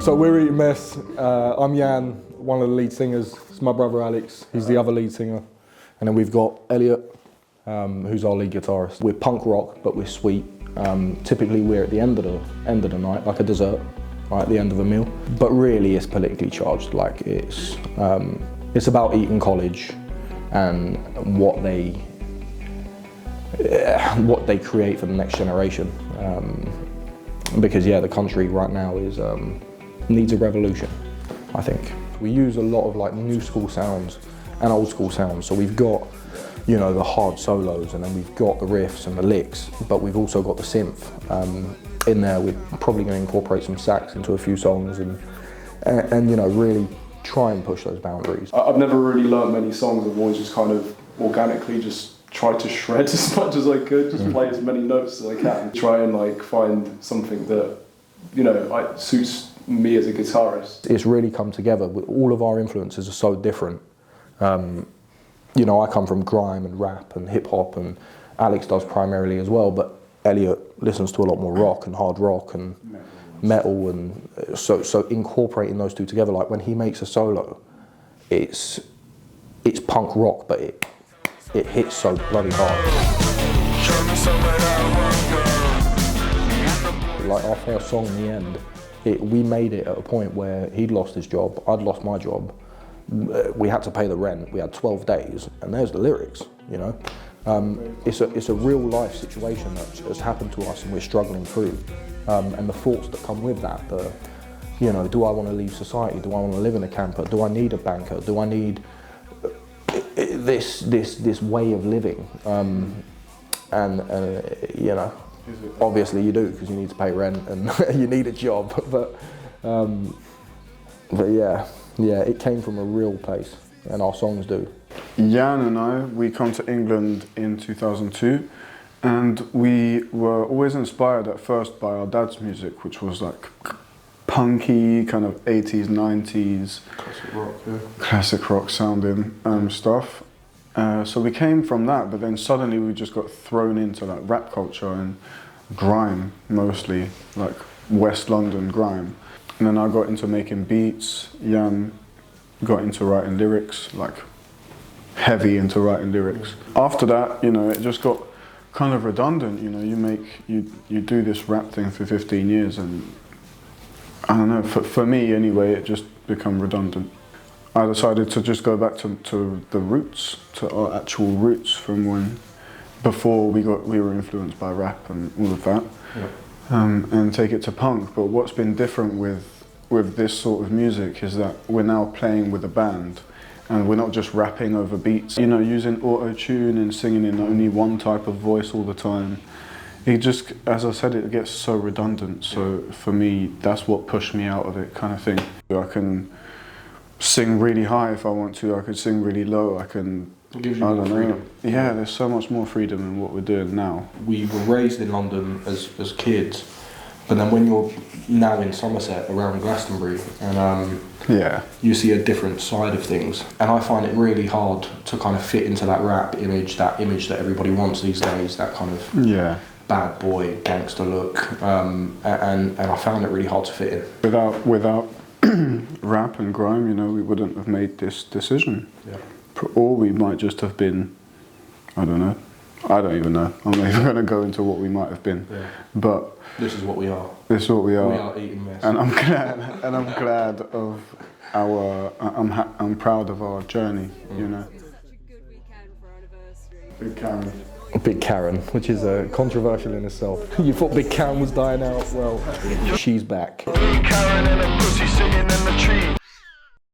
So we're Eton Mess. I'm Yann, one of the lead singers. It's my brother Alex, he's the other lead singer. And then we've got Elliot, who's our lead guitarist. We're punk rock, but we're sweet. Typically we're at the end of the night, like a dessert, right at the end of a meal. But really it's politically charged, like it's about Eton College and what they create for the next generation. Because yeah, the country right now is needs a revolution, I think. We use a lot of like new school sounds and old school sounds. So we've got, you know, the hard solos, and then we've got the riffs and the licks, but we've also got the synth in there. We're probably going to incorporate some sax into a few songs and you know, really try and push those boundaries. I've never really learned many songs. I've always just kind of organically just tried to shred as much as I could, just play as many notes as I can. Try and like find something that, you know, suits me as a guitarist. It's really come together. All of our influences are so different. You know, I come from grime and rap and hip hop, and Alex does primarily as well, but Elliot listens to a lot more rock and hard rock and metal, and so incorporating those two together, like when he makes a solo, it's punk rock, but it hits so bloody hard. Like our first song, In the End, we made it at a point where he'd lost his job, I'd lost my job. We had to pay the rent, we had 12 days, and there's the lyrics, you know. It's a real life situation that has happened to us and we're struggling through. And the thoughts that come with that, you know, do I want to leave society? Do I want to live in a camper? Do I need a banker? Do I need this way of living? And you know, obviously you do, because you need to pay rent and you need a job, but yeah, it came from a real place, and our songs do. Yann and I, we come to England in 2002, and we were always inspired at first by our dad's music, which was like punky, kind of 80s, 90s, Classic rock, yeah. Classic rock sounding stuff. So we came from that, but then suddenly we just got thrown into like rap culture and grime, mostly, like West London grime. And then I got into making beats. Yann got into writing lyrics, like heavy into writing lyrics. After that, you know, it just got kind of redundant. You know, you do this rap thing for 15 years, and I don't know, for me anyway, it just became redundant. I decided to just go back to the roots, to our actual roots from when, before we were influenced by rap and all of that. Yeah. And take it to punk. But what's been different with this sort of music is that we're now playing with a band, and we're not just rapping over beats. You know, using auto-tune and singing in only one type of voice all the time. It just, as I said, it gets so redundant. So for me, that's what pushed me out of it, kind of thing. I can sing really high if I want to. I could sing really low. I can. It gives you more freedom. Yeah, there's so much more freedom in what we're doing now. We were raised in London as kids, but then when you're now in Somerset around Glastonbury, and yeah, you see a different side of things, and I find it really hard to kind of fit into that rap image, that everybody wants these days, that kind of bad boy gangster look, and I found it really hard to fit in. Without rap and grime, you know, we wouldn't have made this decision. Yeah. Or we might just have been, I don't know. I don't even know. I'm not even going to go into what we might have been. Yeah. But this is what we are. This is what we are. We are Eton Mess. And I'm glad of our. I'm proud of our journey. You know. Big Karen. Big Karen, which is controversial in itself. You thought Big Karen was dying out? Well, she's back. Karen and a pussy sitting in the tree.